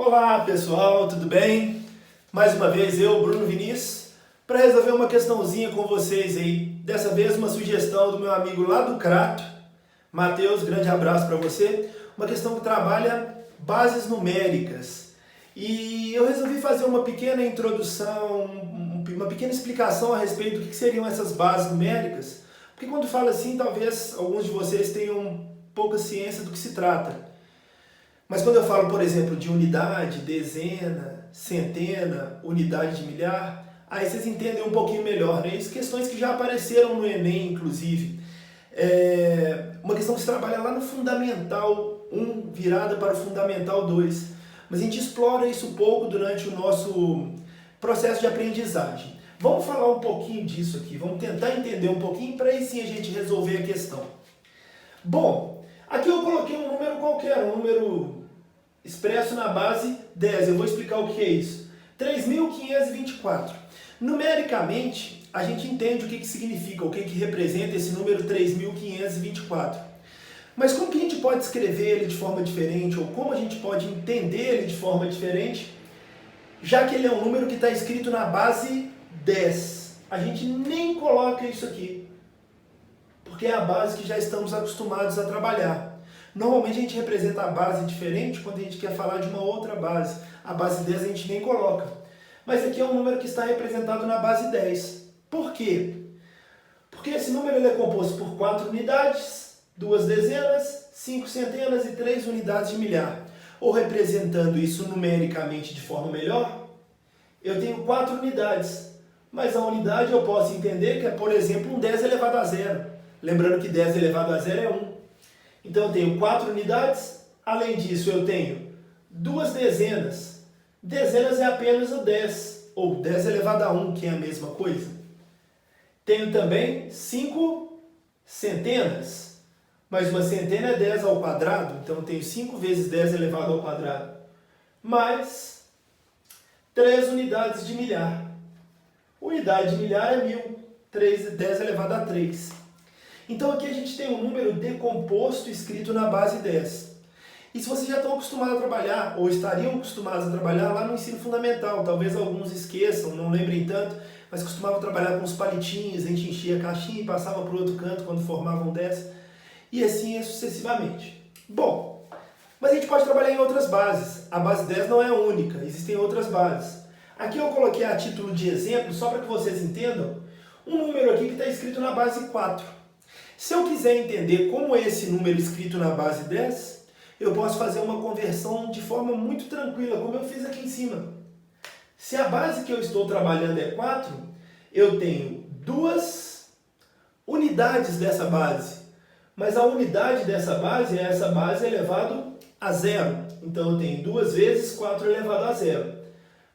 Olá pessoal, tudo bem? Mais uma vez eu, Bruno Vinícius, para resolver uma questãozinha com vocês aí. Dessa vez uma sugestão do meu amigo lá do Crato, Matheus, grande abraço para você. Uma questão que trabalha bases numéricas. E eu resolvi fazer uma pequena introdução, uma pequena explicação a respeito do que seriam essas bases numéricas. Porque quando falo assim, talvez alguns de vocês tenham pouca ciência do que se trata. Mas quando eu falo, por exemplo, de unidade, dezena, centena, unidade de milhar, aí vocês entendem um pouquinho melhor, né? Isso, questões que já apareceram no Enem, inclusive. Uma questão que se trabalha lá no Fundamental 1, virada para o Fundamental 2. Mas a gente explora isso um pouco durante o nosso processo de aprendizagem. Vamos falar um pouquinho disso aqui, vamos tentar entender um pouquinho para aí sim a gente resolver a questão. Bom, aqui eu coloquei um número qualquer, um número expresso na base 10. Eu vou explicar o que é isso. 3.524. Numericamente, a gente entende o que significa, o que representa esse número 3.524. Mas como que a gente pode escrever ele de forma diferente, ou como a gente pode entender ele de forma diferente, já que ele é um número que está escrito na base 10. A gente nem coloca isso aqui, porque é a base que já estamos acostumados a trabalhar. Normalmente a gente representa a base diferente quando a gente quer falar de uma outra base. A base 10 a gente nem coloca. Mas aqui é um número que está representado na base 10. Por quê? Porque esse número ele é composto por 4 unidades, 2 dezenas, 5 centenas e 3 unidades de milhar. Ou representando isso numericamente de forma melhor, eu tenho 4 unidades. Mas a unidade eu posso entender que é, por exemplo, um 10 elevado a 0. Lembrando que 10 elevado a 0 é 1. Então eu tenho 4 unidades, além disso eu tenho 2 dezenas. Dezenas é apenas o 10, ou 10 elevado a 1, que é a mesma coisa. Tenho também 5 centenas, mas uma centena é 10 ao quadrado, então eu tenho 5 vezes 10 elevado ao quadrado. Mais 3 unidades de milhar. Unidade de milhar é 1.000, 10 elevado a 3. Então aqui a gente tem um número decomposto escrito na base 10. E se vocês já estão acostumados a trabalhar, ou estariam acostumados a trabalhar lá no ensino fundamental, talvez alguns esqueçam, não lembrem tanto, mas costumavam trabalhar com os palitinhos, a gente enchia a caixinha e passava para o outro canto quando formavam 10, e assim sucessivamente. Bom, mas a gente pode trabalhar em outras bases. A base 10 não é única, existem outras bases. Aqui eu coloquei a título de exemplo, só para que vocês entendam, um número aqui que está escrito na base 4. Se eu quiser entender como é esse número escrito na base 10, eu posso fazer uma conversão de forma muito tranquila, como eu fiz aqui em cima. Se a base que eu estou trabalhando é 4, eu tenho 2 unidades dessa base. Mas a unidade dessa base é essa base elevado a 0. Então eu tenho 2 vezes 4 elevado a 0.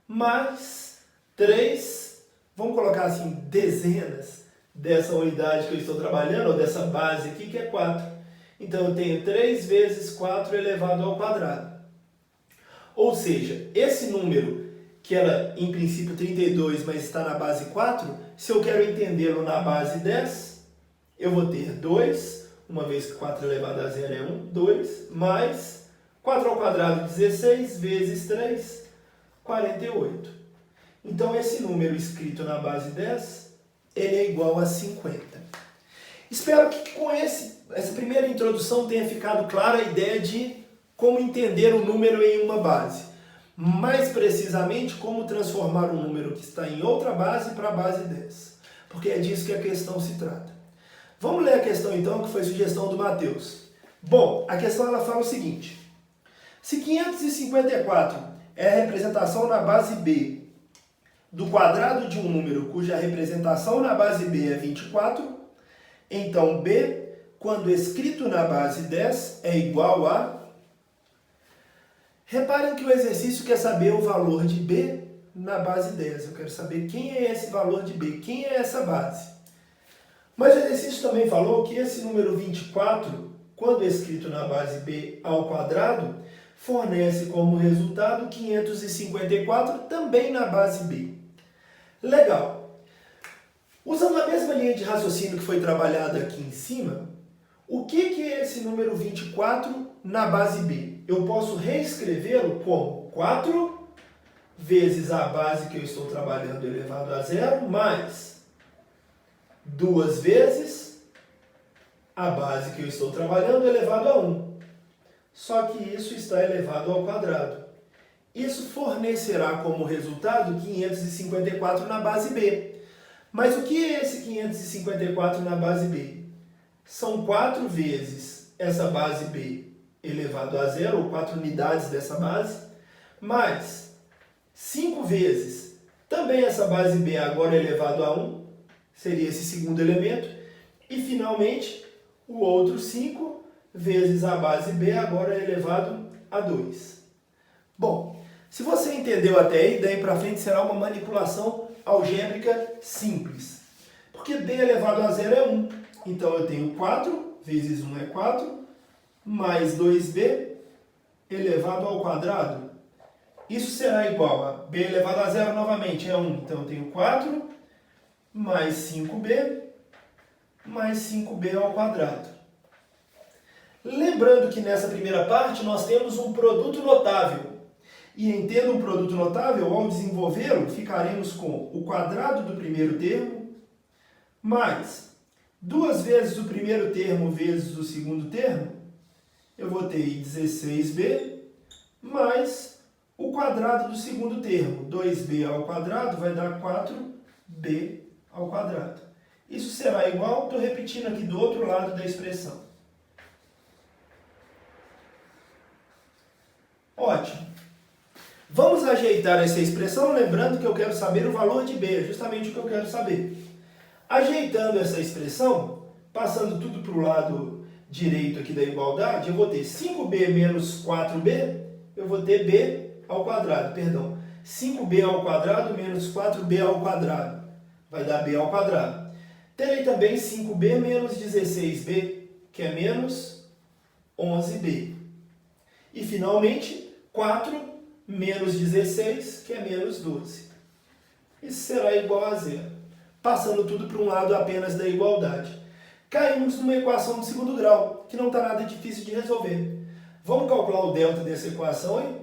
Mais 3, vamos colocar assim, dezenas dessa unidade que eu estou trabalhando, ou dessa base aqui, que é 4. Então eu tenho 3 vezes 4 elevado ao quadrado. Ou seja, esse número, que era em princípio 32, mas está na base 4, se eu quero entendê-lo na base 10, eu vou ter 2, uma vez que 4 elevado a 0 é 1, 2, mais 4 ao quadrado, 16, vezes 3, 48. Então esse número escrito na base 10, ele é igual a 50. Espero que com essa primeira introdução tenha ficado clara a ideia de como entender o número em uma base. Mais precisamente, como transformar um número que está em outra base para a base 10. Porque é disso que a questão se trata. Vamos ler a questão então, que foi sugestão do Matheus. Bom, a questão ela fala o seguinte. Se 554 é a representação na base B do quadrado de um número cuja representação na base B é 24, então B, quando escrito na base 10, é igual a... Reparem que o exercício quer saber o valor de B na base 10. Eu quero saber quem é esse valor de B, quem é essa base. Mas o exercício também falou que esse número 24, quando escrito na base B ao quadrado, fornece como resultado 554 também na base B. Legal. Usando a mesma linha de raciocínio que foi trabalhada aqui em cima, o que é esse número 24 na base B? eu posso reescrevê-lo como 4 vezes a base que eu estou trabalhando elevado a zero, mais 2 vezes a base que eu estou trabalhando elevado a 1. Só que isso está elevado ao quadrado. Isso fornecerá como resultado 554 na base B. Mas o que é esse 554 na base B? São 4 vezes essa base B elevado a zero, ou 4 unidades dessa base, mais 5 vezes também essa base B agora elevado a 1, seria esse segundo elemento, e finalmente o outro 5 vezes a base B agora elevado a 2. Bom, se você entendeu até aí, daí para frente será uma manipulação algébrica simples. Porque B elevado a zero é 1. Então eu tenho 4 vezes 1 é 4, mais 2B elevado ao quadrado. Isso será igual a B elevado a zero novamente, é 1. Então eu tenho 4 mais 5B mais 5B ao quadrado. Lembrando que nessa primeira parte nós temos um produto notável. E em tendo um produto notável, ao desenvolvê-lo, ficaremos com o quadrado do primeiro termo, mais 2 vezes o primeiro termo vezes o segundo termo, eu vou ter 16b, mais o quadrado do segundo termo, 2b ao quadrado vai dar 4b ao quadrado. Isso será igual, estou repetindo aqui do outro lado da expressão. Ótimo. Vamos ajeitar essa expressão, lembrando que eu quero saber o valor de b, é justamente o que eu quero saber. Ajeitando essa expressão, passando tudo para o lado direito aqui da igualdade, eu vou ter 5b menos 4b, eu vou ter b ao quadrado, perdão. 5b ao quadrado menos 4b ao quadrado, vai dar b ao quadrado. Terei também 5b menos 16b, que é menos 11b. E finalmente, 4 menos 16, que é menos 12. Isso será igual a zero. Passando tudo para um lado apenas da igualdade. Caímos numa equação de segundo grau, que não está nada difícil de resolver. Vamos calcular o delta dessa equação aí?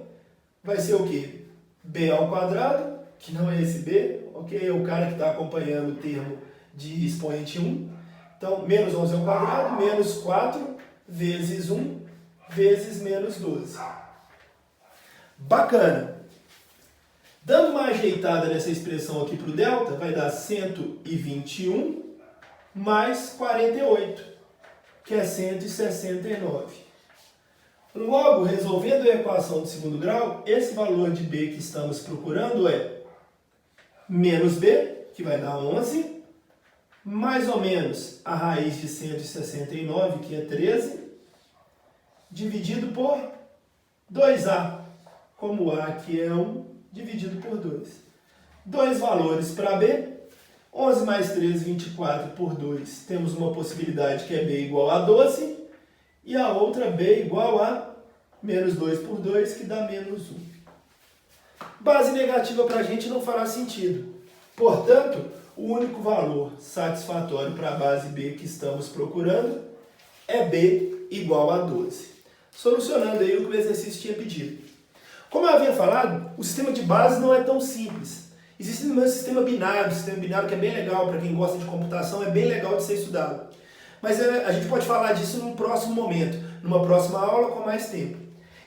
Vai ser o quê? B ao quadrado, que não é esse B, ok? É o cara que está acompanhando o termo de expoente 1. Então, menos 11 ao quadrado, menos 4 vezes 1 vezes menos 12. Bacana! Dando uma ajeitada nessa expressão aqui para o delta, vai dar 121 mais 48, que é 169. Logo, resolvendo a equação de segundo grau, esse valor de b que estamos procurando é menos b, que vai dar 11, mais ou menos a raiz de 169, que é 13, dividido por 2a. Como a aqui é 1, dividido por 2. Dois valores para b. 11 mais 13, 24 por 2. Temos uma possibilidade que é b igual a 12. E a outra b igual a menos 2 por 2, que dá menos 1. Base negativa para a gente não fará sentido. Portanto, o único valor satisfatório para a base b que estamos procurando é b igual a 12. Solucionando aí o que o exercício tinha pedido. Como eu havia falado, o sistema de base não é tão simples. Existe também o sistema binário que é bem legal para quem gosta de computação, é bem legal de ser estudado. Mas a gente pode falar disso num próximo momento, numa próxima aula com mais tempo.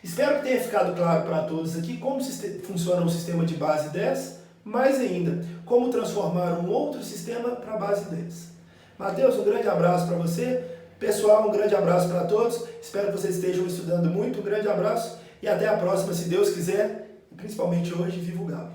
Espero que tenha ficado claro para todos aqui como funciona um sistema de base 10, mais ainda, como transformar um outro sistema para a base 10. Matheus, um grande abraço para você. Pessoal, um grande abraço para todos. Espero que vocês estejam estudando muito. Um grande abraço. E até a próxima, se Deus quiser, e principalmente hoje, viva o Galo!